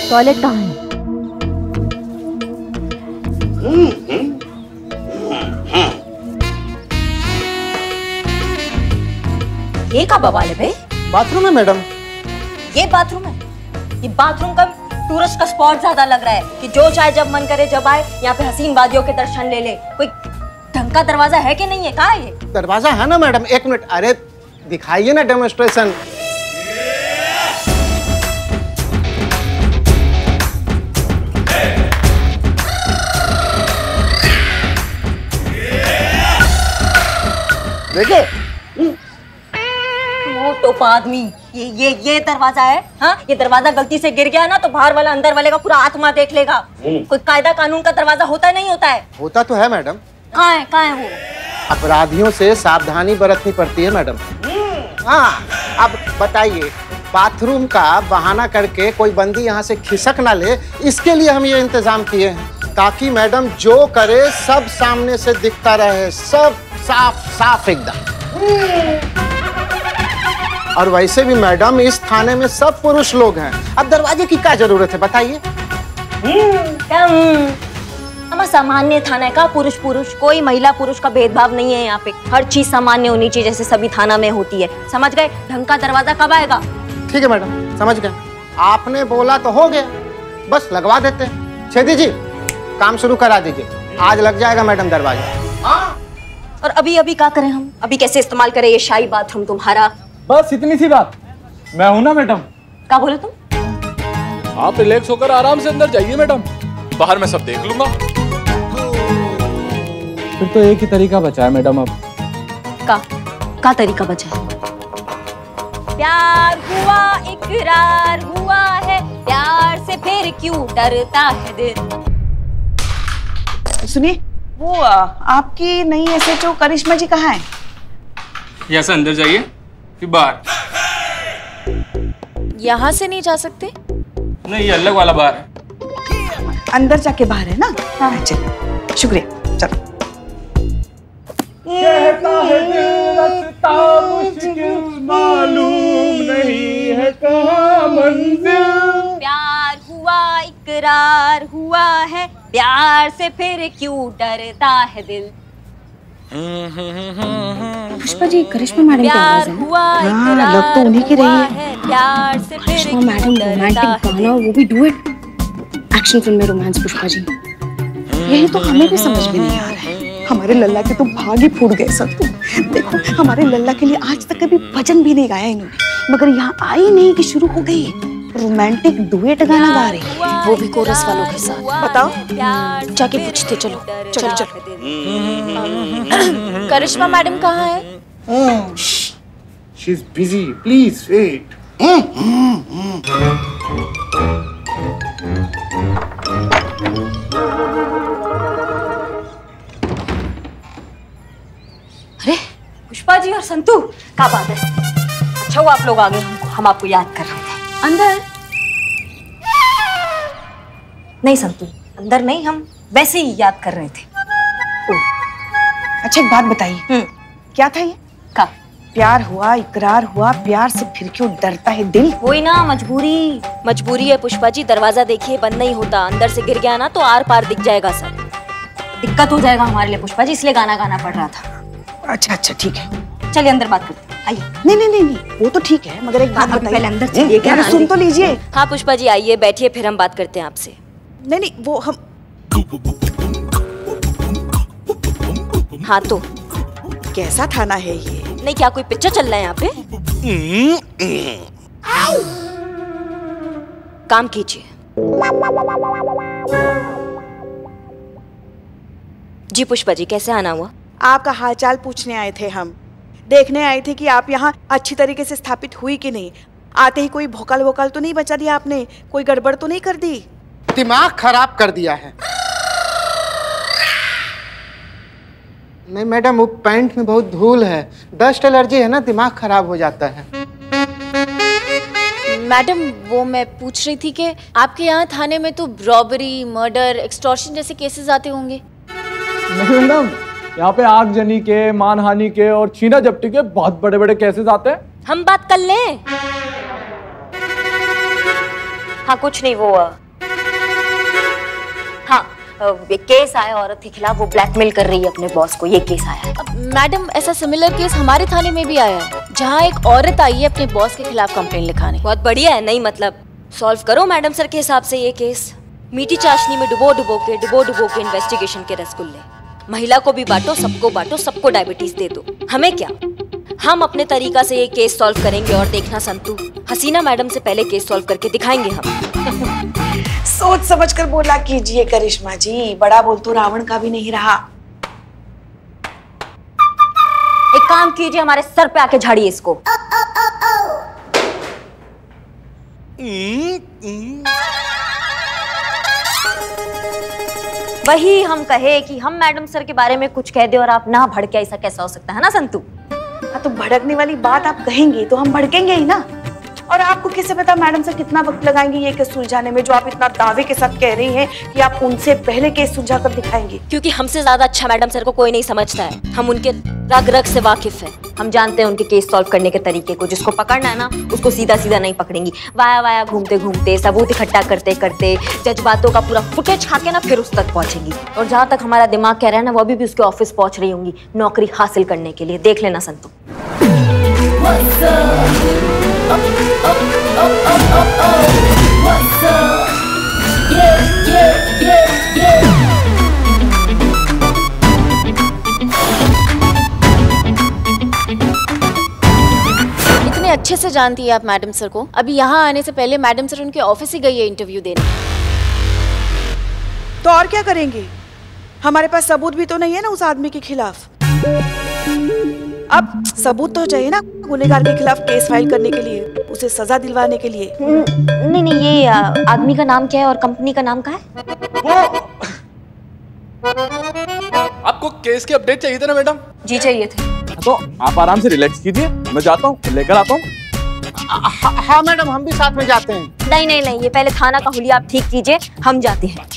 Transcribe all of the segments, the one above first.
Toilet कहाँ है? ये का बवाल है भाई? बाथरूम है मैडम। ये बाथरूम है? ये बाथरूम का टूरिस्ट का स्पॉट ज्यादा लग रहा है कि जो चाहे जब मन करे जब आए यहाँ पे हसीन वादियों के दर्शन ले ले। कोई ढंग का दरवाजा है कि नहीं है? कहाँ है ये? दरवाजा है ना मैडम, एक मिनट, अरे दिखाइए ना डेमोन्स्ट्रेशन। देखिए वो टोप आदमी, ये दरवाजा है? हाँ, ये दरवाजा गलती से गिर गया ना तो बाहर वाला अंदर वाले का पूरा आत्मा देख लेगा। कोई कायदा कानून का दरवाजा होता नहीं होता है? होता तो है मैडम। कहाँ है वो? अपराधियों से सावधानी बरतनी पड़ती है मैडम। हाँ, अब बताइए, बाथरूम का बहाना करके कोई बंदी यहाँ से खिसक ना ले, इसके लिए हम ये इंतजाम किए हैं ताकि मैडम जो करे सब सामने से दिखता रहे, सब साफ साफ एकदम। और वैसे भी मैडम इस थाने में सब पुरुष लोग हैं, अब दरवाजे की क्या जरूरत है बताइए? हमारा सामान्य थाना का पुरुष कोई महिला पुरुष का भेदभाव नहीं है यहाँ पे। हर चीज सामान्य होनी चाहिए जैसे सभी थाना में होती है। समझ गए? ढंग का दरवाजा कब आएगा? ठीक है मैडम, समझ गए। आपने बोला तो हो गया, बस लगवा देते हैं। छेदी जी काम शुरू करा दीजिए, आज लग जाएगा मैडम दरवाजा। हाँ। और अभी क्या करें हम? अभी कैसे इस्तेमाल करें ये शाही बाथरूम तुम्हारा? बस इतनी सी बात, मैं हूं ना मैडम। क्या बोले तुम? आप रिलैक्स होकर आराम से अंदर जाइए मैडम, बाहर मैं सब देख लूंगा। फिर तो एक ही तरीका बचा है मैडम अब। का तरीका बचा है? प्यार हुआ इकरार हुआ है, प्यार से फिर क्यों डरता है दिल। सुनिए, वो आपकी नई एसएचओ करिश्मा जी कहाँ है? यहाँ से अंदर जाइए कि बाहर? यहाँ से नहीं जा सकते? नहीं, ये अलग वाला बाहर है। अंदर जाके बाहर है ना? हाँ चलिए, शुक्रिया, चलो। कहता है दिल रास्ता मुश्किल, मालूम नहीं है कहाँ मंजिल। प्यार हुआ इकरार हुआ है, प्यार से फिर क्यों डरता है दिल। पुष्पा जी, करिश्मा मैडम की आवाज है। हाँ, लग तो उन्हीं की रही है। प्यार से फिर करिश्मा मैडम रोमांटिक गाना, वो भी डुएट। एक्शन फिल्म में रोमांस। पुष्पा जी, यही तो हमें भी समझ में नहीं आ रहा है। हमारे लल्ला के तो भाग ही फूट गए सब। देखो, हमारे लल्ला के लिए आज तक कभी भजन भी नहीं गाया इन्होंने, मगर यहाँ आई नहीं कि शुरू हो गई रोमांटिक डुएट गाना गा रही है, वो भी कोरस वालों के साथ। बताओ, जाके पूछते, चलो चलो चलो। करिश्मा मैडम कहाँ है? She's busy. Please wait. अरे पुष्पा जी और संतू, क्या बात है? अच्छा हुआ आप लोग आ गए, हम आपको याद कर रहे थे। अंदर नहीं संतू, अंदर नहीं, हम वैसे ही याद कर रहे थे। अच्छा एक बात बताइए, क्या था ये? का प्यार हुआ इकरार हुआ, प्यार से फिर क्यों डरता है दिल। वही ना, मजबूरी है पुष्पा जी। दरवाजा देखिए बंद नहीं होता, अंदर से गिर गया ना तो आर पार दिख जाएगा सब, दिक्कत हो जाएगा हमारे लिए पुष्पा जी, इसलिए गाना गाना पड़ रहा था। अच्छा ठीक है, चलिए अंदर बात करते हैं, आइए। नहीं, वो तो ठीक है, मगर एक बात बताइए। पहले अंदर चलिए, क्या सुन तो लीजिए। हाँ पुष्पा जी आइए, बैठिए, फिर हम बात करते हैं आपसे। नहीं, वो हम। हाँ तो कैसा थाना है ये? नहीं, क्या कोई पिक्चर चल रहा है यहाँ पे? काम कीजिए। जी पुष्पा जी, कैसे आना हुआ? आपका हालचाल पूछने आए थे हम, देखने आए थे कि आप यहाँ अच्छी तरीके से स्थापित हुई कि नहीं। आते ही कोई भोकाल वोकाल तो नहीं बचा दिया आपने? कोई गड़बड़ तो नहीं कर दी? दिमाग खराब कर दिया है। नहीं मैडम, वो पैंट में बहुत धूल है, डस्ट एलर्जी है ना, दिमाग खराब हो जाता है। मैडम, वो मैं पूछ रही थी कि आपके यहाँ थाने में तो रॉबरी, मर्डर, एक्सटॉर्शन जैसे केसेस आते होंगे। नहीं मैडम, यहाँ पे आगजनी के, मानहानि के और छीना झपटी के बहुत बड़े बड़े केसेस आते हैं। हम बात कर लें। हाँ कुछ नहीं, वो हाँ केस आया औरत के खिलाफ, वो ब्लैकमेल कर रही है अपने बॉस को, ये केस आया है। मैडम ऐसा सिमिलर केस हमारे थाने में भी आया है, जहाँ एक औरत आई है अपने बॉस के खिलाफ कंप्लेन लिखाने। बहुत बढ़िया है, नहीं मतलब सॉल्व करो मैडम सर के हिसाब से ये केस। मीठी चाशनी में डुबो डुबो के इन्वेस्टिगेशन के रसगुल्ले। महिला को भी बांटो, सबको डायबिटीज दे दो। हमें क्या, हम अपने तरीका से ये केस सॉल्व करेंगे और देखना संतू, हसीना मैडम से पहले केस सॉल्व करके दिखाएंगे हम। सोच समझ कर बोला कीजिए करिश्मा जी, बड़ा बोल तो रावण का भी नहीं रहा। एक काम कीजिए, हमारे सर पे आके झाड़िए इसको। वही हम कहे कि हम मैडम सर के बारे में कुछ कह दे और आप ना भड़के, ऐसा कैसा हो सकता है ना संतू? हाँ तो भड़कने वाली बात आप कहेंगे तो हम भड़केंगे ही ना। और आपको कैसे पता मैडम सर कितना वक्त लगाएंगे ये केस सुलझाने में, जो आप इतना दावे के साथ कह रही हैं कि आप उनसे पहले केस सुलझा कर दिखाएंगे? क्योंकि हमसे ज्यादा अच्छा मैडम सर को कोई नहीं समझता है। हम उनके रग रग से वाकिफ हैं। हम जानते हैं उनके केस सॉल्व करने के तरीके को। जिसको पकड़ना है ना, उसको सीधा सीधा नहीं पकड़ेंगी, वाया वाया घूमते घूमते, सबूत इकट्ठा करते करते, जज्बातों का पूरा फुटेज खा के ना फिर उस तक पहुंचेंगी। और जहाँ तक हमारा दिमाग कह रहा है ना, वो अभी भी उसके ऑफिस पहुंच रही होंगी नौकरी हासिल करने के लिए। देख लेना संतू। इतने अच्छे से जानती है आप मैडम सर को। अभी यहाँ आने से पहले मैडम सर उनके ऑफिस ही गई है इंटरव्यू देने। तो और क्या करेंगे? हमारे पास सबूत भी तो नहीं है ना उस आदमी के खिलाफ। अब सबूत तो चाहिए ना गुनहगार के खिलाफ केस फाइल करने के लिए, उसे सजा दिलवाने के लिए। नहीं नहीं, ये आदमी का नाम क्या है और कंपनी का नाम क्या है? आपको केस की अपडेट चाहिए थे ना मैडम? जी चाहिए थे। तो आप आराम से रिलैक्स कीजिए, मैं जाता हूँ, लेकर आता हूँ। हाँ मैडम, हम भी साथ में जाते हैं। नहीं नहीं नहीं, ये पहले थाना का हुलिया आप ठीक कीजिए, हम जाते हैं।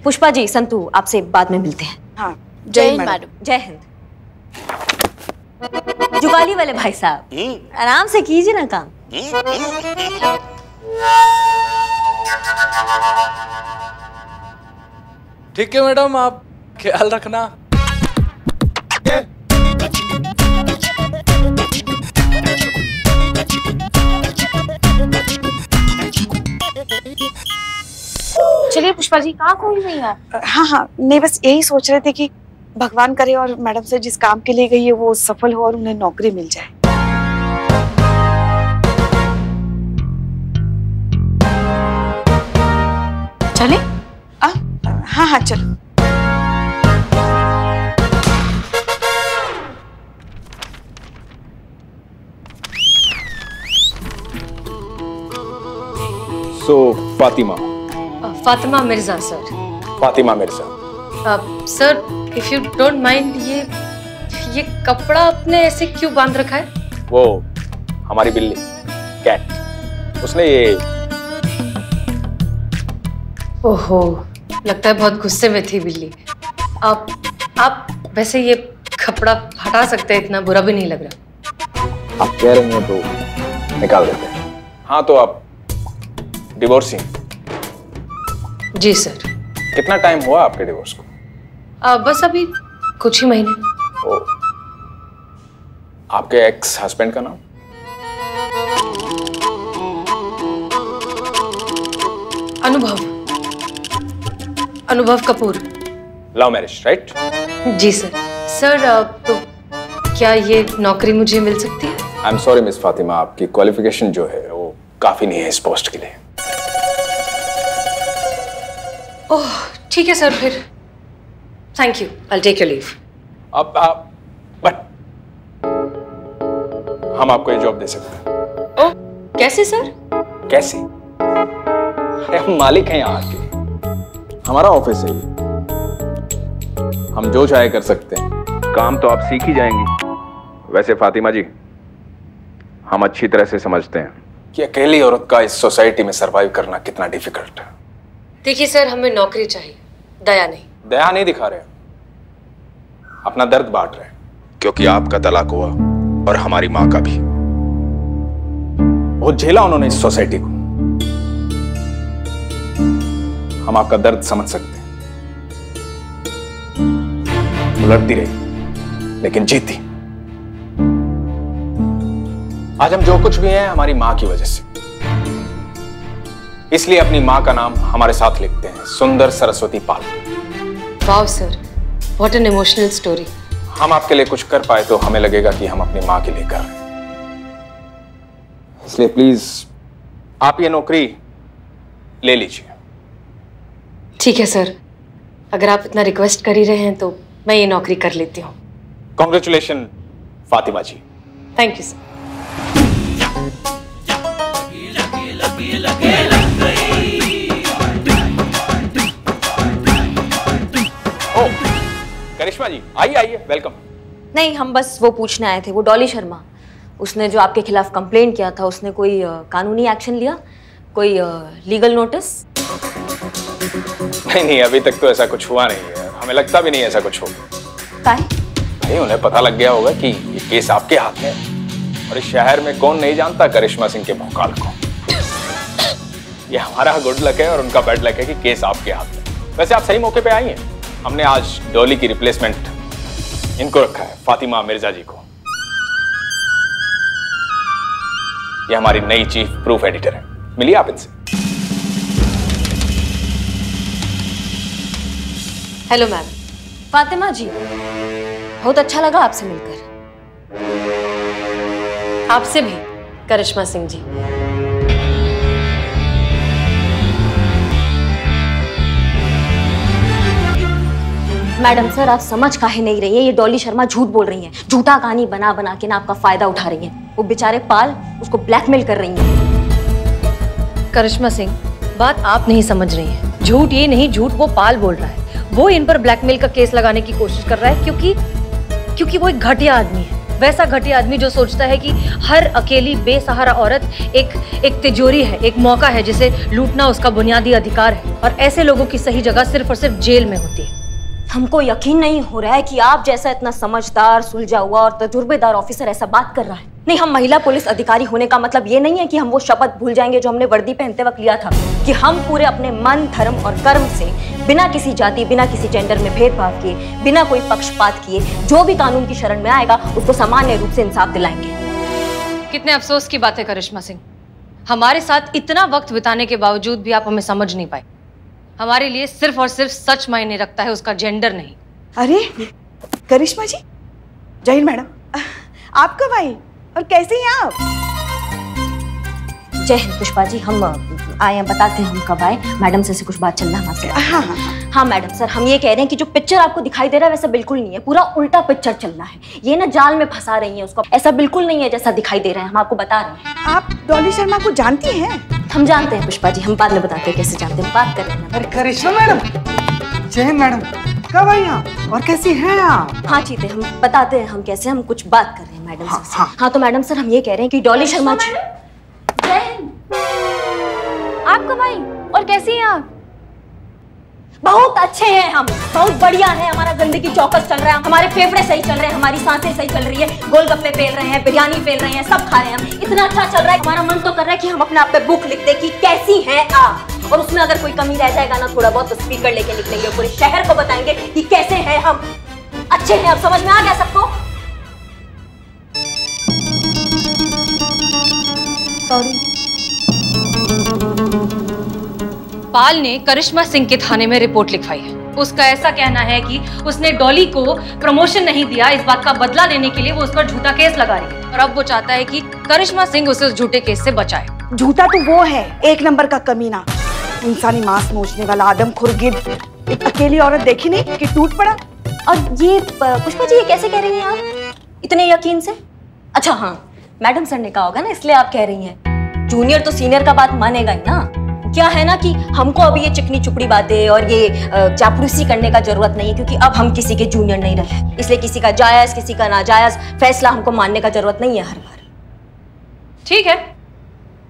पुष्पा जी, संतू आपसे बाद में मिलते हैं। हाँ, जय हिंद मैडम। जय हिंद। जुगाली वाले भाई साहब, आराम से कीजिए ना काम। ठीक है मैडम, आप ख्याल रखना। चलिए पुष्पा जी, कहाँ खोई हुई हैं आप? हाँ हाँ, नहीं बस यही सोच रहे थे कि भगवान करे और मैडम से जिस काम के लिए गई है वो सफल हो और उन्हें नौकरी मिल जाए। चले? हाँ हाँ चलो। Fatima Mirza sir. Fatima Mirza. Sir if you don't mind, ये कपड़ा आपने ऐसे क्यों बांध रखा है? वो हमारी बिल्ली कैट, उसने ये। ओहो, लगता है बहुत गुस्से में थी बिल्ली। आप वैसे ये कपड़ा हटा सकते हैं, इतना बुरा भी नहीं लग रहा। आप कह रही हैं तो निकाल देते हैं। हाँ तो आप डिवोर्स ही? जी सर। कितना टाइम हुआ आपके डिवोर्स को? बस अभी कुछ ही महीने। ओ, आपके एक्स हस्बैंड का नाम? Anubhav Kapoor. Love marriage right? जी सर। सर तो क्या ये नौकरी मुझे मिल सकती है? I am sorry miss Fatima, आपकी क्वालिफिकेशन जो है वो काफी नहीं है इस पोस्ट के लिए। ओह ठीक है सर, फिर thank you, I take your leave. अब बट हम आपको ये जॉब दे सकते हैं। ओह कैसे सर? कैसे? अरे हम मालिक हैं यहाँ के, हमारा ऑफिस है ये, हम जो चाहे कर सकते हैं। काम तो आप सीख ही जाएंगी। वैसे फातिमा जी, हम अच्छी तरह से समझते हैं कि अकेली औरत का इस सोसाइटी में सरवाइव करना कितना डिफिकल्ट है। देखिए सर, हमें नौकरी चाहिए, दया नहीं। दया नहीं दिखा रहे, अपना दर्द बांट रहे हैं, क्योंकि आपका तलाक हुआ और हमारी माँ का भी। बहुत झेला उन्होंने इस सोसाइटी को। हम आपका दर्द समझ सकते हैं। वो लड़ती रही लेकिन जीती। आज हम जो कुछ भी हैं हमारी मां की वजह से, इसलिए अपनी मां का नाम हमारे साथ लिखते हैं, Sundar Saraswati Pal. Wow sir, what an emotional story. हम आपके लिए कुछ कर पाए तो हमें लगेगा कि हम अपनी मां के लिए कर रहे हैं। इसलिए प्लीज आप ये नौकरी ले लीजिए। ठीक है सर, अगर आप इतना रिक्वेस्ट कर ही रहे हैं तो मैं ये नौकरी कर लेती हूँ। Congratulation Fatima ji. Thank you sir. ओ, करिश्मा जी आइए आइए, वेलकम। नहीं, हम बस वो पूछने आए थे, वो डॉली शर्मा, उसने जो आपके खिलाफ कंप्लेंट किया था, उसने कोई कानूनी एक्शन लिया, कोई लीगल नोटिस? नहीं, अभी तक तो ऐसा कुछ हुआ नहीं है। हमें लगता भी नहीं ऐसा कुछ होगा। काहे? नहीं, उन्हें पता लग गया होगा कि ये केस आपके हाथ में है और इस शहर में कौन नहीं जानता करिश्मा सिंह के भौकाल को। ये हमारा गुड लक है और उनका बैड लक है कि केस आपके हाथ में। वैसे आप सही मौके पे आई हैं। हमने आज डॉली की रिप्लेसमेंट इनको रखा है, फातिमा मिर्जा जी को। ये हमारी नई चीफ प्रूफ एडिटर है, मिलिए आप इनसे। Hello ma'am. फातिमा जी, बहुत अच्छा लगा आपसे मिलकर। आपसे भी करिश्मा सिंह जी। मैडम सर, आप समझ काहे नहीं रही है? ये डॉली शर्मा झूठ बोल रही हैं, झूठा कहानी बना बना के ना आपका फायदा उठा रही हैं। वो बेचारे पाल उसको ब्लैकमेल कर रही हैं। करिश्मा सिंह, बात आप नहीं समझ रही हैं। झूठ ये नहीं, झूठ वो पाल बोल रहा है। वो इन पर ब्लैकमेल का केस लगाने की कोशिश कर रहा है क्योंकि वो एक घटिया आदमी है। वैसा घटिया आदमी जो सोचता है कि हर अकेली बेसहारा औरत एक तिजोरी है, एक मौका है जिसे लूटना उसका बुनियादी अधिकार है, और ऐसे लोगों की सही जगह सिर्फ और सिर्फ जेल में होती है। हमको यकीन नहीं हो रहा है कि आप जैसा इतना समझदार, सुलझा हुआ और तजुर्बेदार ऑफिसर ऐसा बात कर रहा है। नहीं, हम महिला पुलिस अधिकारी होने का मतलब ये नहीं है कि हम वो शपथ भूल जाएंगे जो हमने वर्दी पहनते वक्त लिया था, कि हम पूरे अपने मन, धर्म और कर्म से बिना किसी जाति, बिना किसी जेंडर में भेदभाव किए, बिना कोई पक्षपात किए, जो भी कानून की शरण में आएगा उसको सामान्य रूप से इंसाफ दिलाएंगे। कितने अफसोस की बात है करिश्मा सिंह, हमारे साथ इतना वक्त बिताने के बावजूद भी आप हमें समझ नहीं पाए। हमारे लिए सिर्फ और सिर्फ सच मायने रखता है, उसका जेंडर नहीं। अरे करिश्मा जी, जय हिंद मैडम। आप कब आई और कैसे हैं आप? जय हिंद पुष्पा जी, हम आए हैं, बताते हैं हम कब आए। मैडम से कुछ बात चल रहा है हमारे। हाँ मैडम सर, हम ये कह रहे हैं कि जो पिक्चर आपको दिखाई दे रहा है वैसा बिल्कुल नहीं है, पूरा उल्टा पिक्चर चल रहा है। ये ना जाल में फंसा रही है उसको, ऐसा बिल्कुल नहीं है जैसा दिखाई दे रहा है। हम आपको बता रहे हैं। आप डॉली शर्मा को जानती हैं? हम जानते हैं पुष्पा जी, हम बाद में बताते हैं कैसे जानते हैं, बात कर रहे हैं। अरे करिश्मा मैडम, जय हिंद मैडम, कब आई आप और कैसी हैं आप? हाँ चीते, हम बताते हैं हम कैसे, हम कुछ बात कर रहे हैं मैडम से। हाँ तो मैडम सर, हम ये कह रहे हैं कि डॉली शर्मा जी। जय हिंद। आप कब आई और कैसी हैं आप? बहुत अच्छे हैं हम, बहुत बढ़िया है। हमारा जिंदगी चौकस चल रहा है, हमारे फेफड़े सही चल रहे हैं, हमारी सांसें सही चल रही है, गोलगप्पे फेल रहे हैं, बिरयानी फेल रहे हैं, सब खा रहे हैं हम। इतना अच्छा चल रहा है, हमारा मन तो कर रहा है कि हम अपने आप पे बुक लिख दे कि कैसी हैं आप, और उसमें अगर कोई कमी रह जाएगा ना, थोड़ा बहुत तो स्पीकर लेके निकलेंगे, पूरे शहर को बताएंगे कि कैसे हैं हम, अच्छे हैं। अब समझ में आ गया सबको? सॉरी। पाल ने करिश्मा सिंह के थाने में रिपोर्ट लिखवाई है। उसका ऐसा कहना है कि उसने डॉली को प्रमोशन नहीं दिया, इस बात का बदला लेने के लिए वो उस पर झूठा केस लगा रही है, और अब वो चाहता है कि करिश्मा सिंह उसे उस झूठे केस से बचाए। झूठा तो वो है, एक नंबर का कमीना, इंसानी मांस नोचने वाला आदमखोर गिद्ध। एक अकेली औरत देखी नहीं कि टूट पड़ा। और ये पुष्पा जी, ये कैसे कह रही हैं आप इतने यकीन से? अच्छा हाँ, मैडम सर ने कहा होगा ना, इसलिए आप कह रही हैं। जूनियर तो सीनियर का बात मानेगा ही ना। क्या है ना कि हमको अभी ये चिकनी चुपड़ी बातें और ये चापलूसी करने का जरूरत नहीं है, क्योंकि अब हम किसी के जूनियर नहीं रहे, इसलिए किसी का जायज किसी का नाजायज फैसला हमको मानने का जरूरत नहीं है हर बार। ठीक है,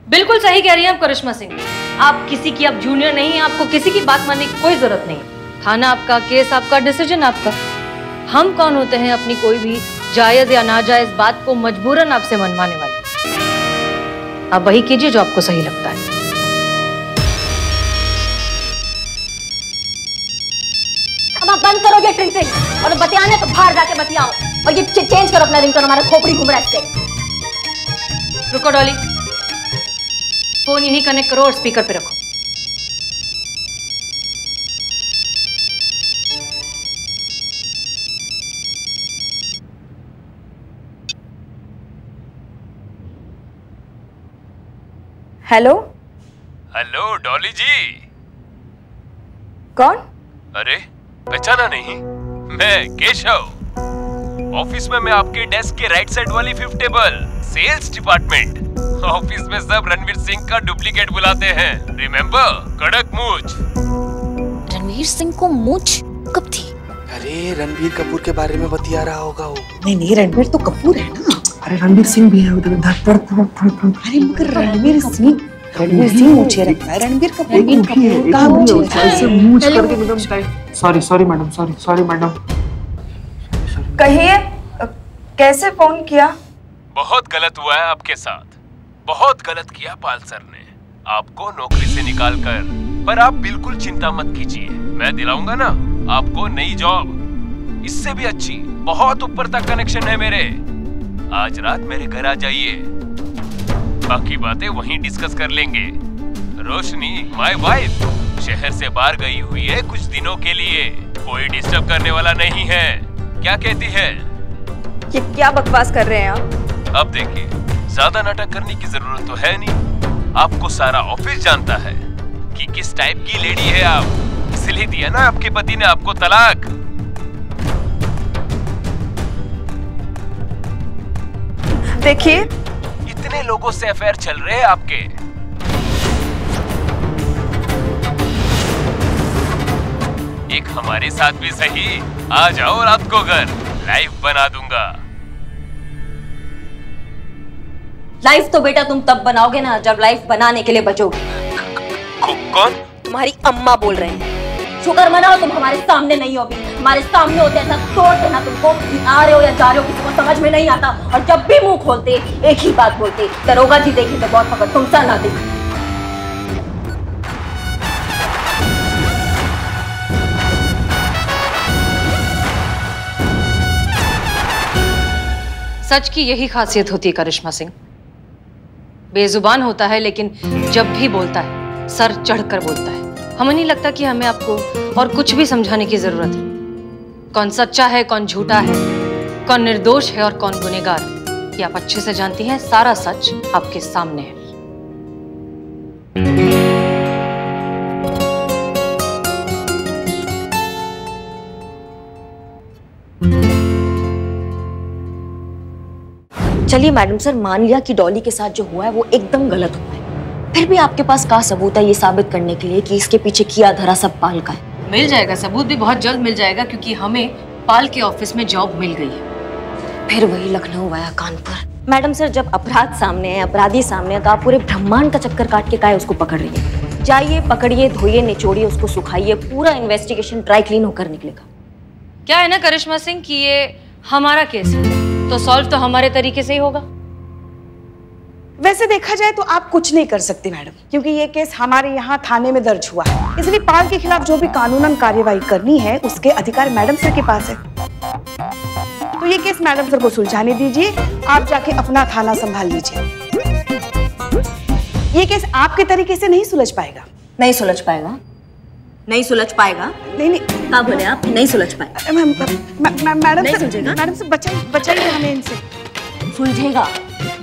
बिल्कुल सही कह रही हैं आप करिश्मा सिंह। आप किसी की अब जूनियर नहीं है, आपको किसी की बात मानने की कोई जरूरत नहीं। थाना आपका, केस आपका, डिसीजन आपका। हम कौन होते हैं अपनी कोई भी जायज या नाजायज बात को मजबूरन आपसे मनवाने वाले? आप वही कीजिए जो आपको सही लगता है। अब आप बंद करो ये ट्रिंग और बतियाने तो बाहर जाके बतियाओ, और ये चेंज करो अपना रिंगटोन, हमारा खोपड़ी घूम रहा है इससे। रुको डॉली, फोन यहीं कनेक्ट करो और स्पीकर पे रखो। हेलो हेलो डॉली जी। कौन? अरे पहचाना नहीं? मैं केशव। ऑफिस में मैं आपके डेस्क के राइट साइड वाली 5th table, sales department. Office में सब रणवीर सिंह का डुप्लीकेट बुलाते हैं, रिमेम्बर? कड़क मूंछ। रणवीर सिंह को मूंछ कब थी? अरे रणबीर कपूर के बारे में बतिया रहा होगा वो। नहीं रणबीर तो कपूर है ना। अरे रणबीर सिंह भी है उधर। अरे मगर रणबीर सिंह मुझे रखता है, रणबीर कपूर कहाँ मुझे ऐसे मूंछ करके एकदम। Sorry madam, sorry madam. कहिए, कैसे फोन किया? बहुत गलत हुआ है आपके साथ, बहुत गलत किया पाल सर ने आपको नौकरी से निकाल कर। पर आप बिल्कुल चिंता मत कीजिए, मैं दिलाऊंगा ना आपको नई जॉब, इससे भी अच्छी, बहुत ऊपर तक कनेक्शन है मेरे। आज रात मेरे घर आ जाइए, बाकी बातें वहीं डिस्कस कर लेंगे। रोशनी माय वाइफ शहर से बाहर गई हुई है कुछ दिनों के लिए, कोई डिस्टर्ब करने वाला नहीं है। क्या कहती है? ये क्या बकवास कर रहे हैं आप? अब देखिए, ज्यादा नाटक करने की जरूरत तो है नहीं, आपको सारा ऑफिस जानता है कि किस टाइप की लेडी है आप, इसलिए दिया ना आपके पति ने आपको तलाक। देखिए, इतने लोगों से अफेयर चल रहे हैं आपके। एक हमारे साथ भी सही, आ जाओ रात को घर, लाइव बना दूंगा। लाइफ तो बेटा तुम तब बनाओगे ना जब लाइफ बनाने के लिए बचोगे। कौन? तुम्हारी अम्मा बोल रहे हैं। शुक्र मनाओ तुम हमारे सामने नहीं हो, हमारे सामने होते ऐसा तोड़ देना तुमको कि आ रहे हो या जा रहे हो किसी को समझ में नहीं आता, और जब भी मुंह खोलते एक ही बात बोलते, दरोगा जी देखी तो बहुत पकड़, तुमसा ना देखी। सच की यही खासियत होती है करिश्मा सिंह, बेजुबान होता है लेकिन जब भी बोलता है सर चढ़कर बोलता है। हमें नहीं लगता कि हमें आपको और कुछ भी समझाने की जरूरत है। कौन सच्चा है, कौन झूठा है, कौन निर्दोष है और कौन गुनहगार, ये आप अच्छे से जानती हैं। सारा सच आपके सामने है। चलिए मैडम सर, मान लिया कि डॉली के साथ जो हुआ है वो एकदम गलत हुआ है, फिर भी आपके पास क्या सबूत है ये साबित करने के लिए कि इसके पीछे किया धरा सब पाल का है? मिल जाएगा, सबूत भी बहुत जल्द मिल जाएगा, क्योंकि हमें पाल के ऑफिस में जॉब मिल गई है। फिर वही Lucknow via Kanpur. Madam sir, जब अपराध सामने है, अपराधी सामने है, तो आप पूरे ब्रह्मांड का चक्कर काट के काहे उसको पकड़ रही है? जाइए, पकड़िए, धोइए, निचोड़िए, उसको सुखाइए, पूरा इन्वेस्टिगेशन ड्राई क्लीन होकर निकलेगा। क्या है ना करिश्मा सिंह कि ये हमारा केस है, तो सॉल्व तो हमारे तरीके से ही होगा। वैसे देखा जाए तो आप कुछ नहीं कर सकती मैडम, क्योंकि ये केस हमारे यहाँ थाने में दर्ज हुआ है, इसलिए पाल के खिलाफ जो भी कानूनन कार्यवाही करनी है उसके अधिकार मैडम सर के पास है। तो ये केस मैडम सर को सुलझाने दीजिए, आप जाके अपना थाना संभाल लीजिए। ये केस आपके तरीके से नहीं सुलझ पाएगा। नहीं सुलझ पाएगा? नहीं सुलझ पाएगा? नहीं, क्या बोले आप? नहीं सुलझ पाएगा? मैडम सर बचाइए हमें इनसे। सुलझेगा,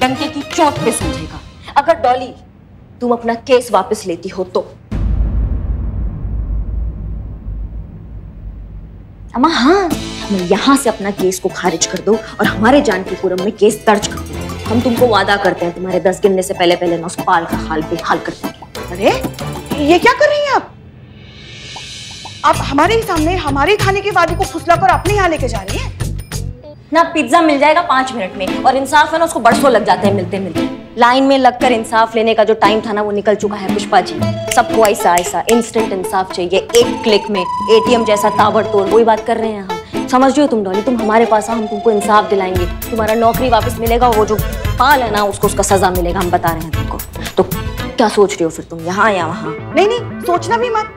डंके की चोट पे सुलझेगा। अगर डॉली तुम अपना केस वापस लेती हो तो। अम्मा हाँ, मैं यहाँ से अपना केस को खारिज कर दो और हमारे जानकीपुरम में केस दर्ज कर दो। हम तुमको वादा करते हैं तुम्हारे 10 गिनने से पहले पहले ना उस पाल का हाल बेहाल कर देंगे। अरे ये क्या कर रही हैं आप हमारे ही सामने हमारे थाने की वादी को फुसलाकर अपने यहाँ लेके जा रही हैं। ना पिज्जा मिल जाएगा 5 मिनट में, और इंसाफ है ना उसको बरसों लग जाते हैं मिलते मिलते। लाइन में लगकर इंसाफ लेने का जो टाइम था ना वो निकल चुका है पुष्पा जी। सबको ऐसा इंस्टेंट इंसाफ चाहिए, एक क्लिक में, एटीएम जैसा ताबड़तोड़। वही बात कर रहे हैं हम। समझ रही हो तुम डॉली? तुम हमारे पास आओ, हम तुमको इंसाफ दिलाएंगे, तुम्हारा नौकरी वापस मिलेगा, वो जो पाल है ना, उसको उसका सजा मिलेगा, हम बता रहे हैं तुमको। तो क्या सोच रही हो फिर तुम, यहाँ या वहाँ? नहीं नहीं, सोचना भी मत।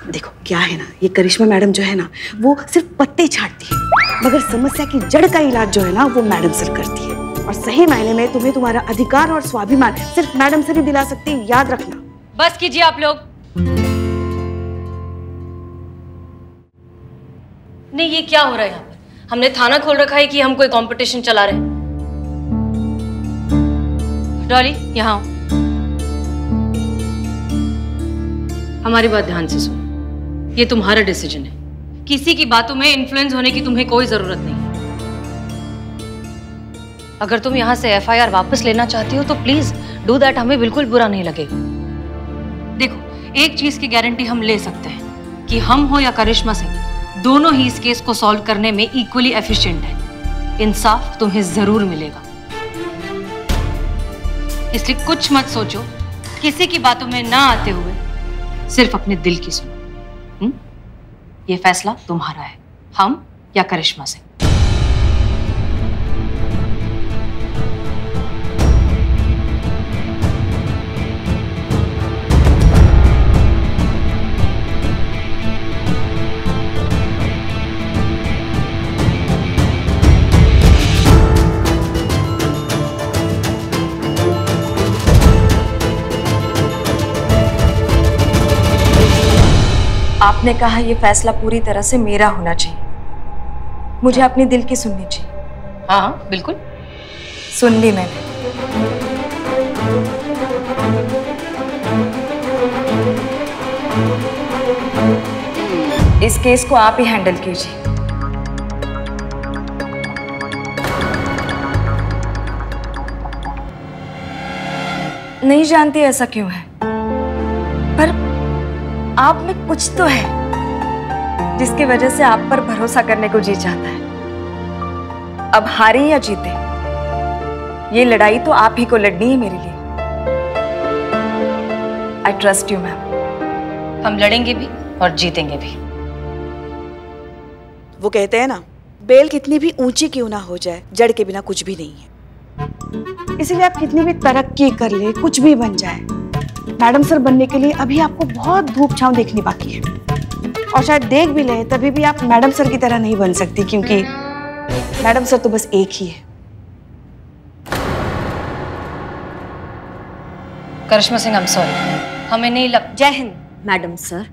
देखो क्या है ना, ये करिश्मा मैडम जो है ना, वो सिर्फ पत्ते छाटती है, मगर समस्या की जड़ का इलाज जो है ना, वो मैडम सर करती है। और सही मायने में तुम्हें तुम्हारा अधिकार और स्वाभिमान सिर्फ मैडम सर ही दिला सकती है, याद रखना। बस कीजिए आप लोग। नहीं, ये क्या हो रहा है यहाँ पर? हमने थाना खोल रखा है कि हम कोई कंपटीशन चला रहे हैं? डॉली, यहाँ आओ। हमारी बात ध्यान से सुनो। ये तुम्हारा डिसीजन है, किसी की बातों में इन्फ्लुएंस होने की तुम्हें कोई जरूरत नहीं। अगर तुम यहाँ से एफआईआर वापस लेना चाहती हो तो प्लीज डू दैट, हमें बिल्कुल बुरा नहीं लगेगा। देखो, एक चीज की गारंटी हम ले सकते हैं कि हम हो या करिश्मा सिंह, दोनों ही इस केस को सॉल्व करने में इक्वली एफिशिएंट है। इंसाफ तुम्हें जरूर मिलेगा, इसलिए कुछ मत सोचो, किसी की बातों में ना आते हुए सिर्फ अपने दिल की सुनो। ये फैसला तुम्हारा है, हम या करिश्मा सिंह। आपने कहा ये फैसला पूरी तरह से मेरा होना चाहिए, मुझे अपने दिल की सुननी चाहिए। हाँ हाँ बिल्कुल, सुन ली मैंने। इस केस को आप ही हैंडल कीजिए। नहीं जानती ऐसा क्यों है, पर आप में कुछ तो है जिसकी वजह से आप पर भरोसा करने को जी चाहता है। अब हारे या जीते, ये लड़ाई तो आप ही को लड़नी है मेरे लिए। I trust you ma'am. हम लड़ेंगे भी और जीतेंगे भी। वो कहते हैं ना, बेल कितनी भी ऊंची क्यों ना हो जाए, जड़ के बिना कुछ भी नहीं है। इसीलिए आप कितनी भी तरक्की कर ले, कुछ भी बन जाए, मैडम सर बनने के लिए अभी आपको बहुत धूप छांव देखनी बाकी है। और शायद देख भी ले तभी भी आप मैडम सर की तरह नहीं बन सकती, क्योंकि मैडम सर तो बस एक ही है। करिश्मा सिंह, आई एम सॉरी, हमें नहीं लग। जय हिंद मैडम सर।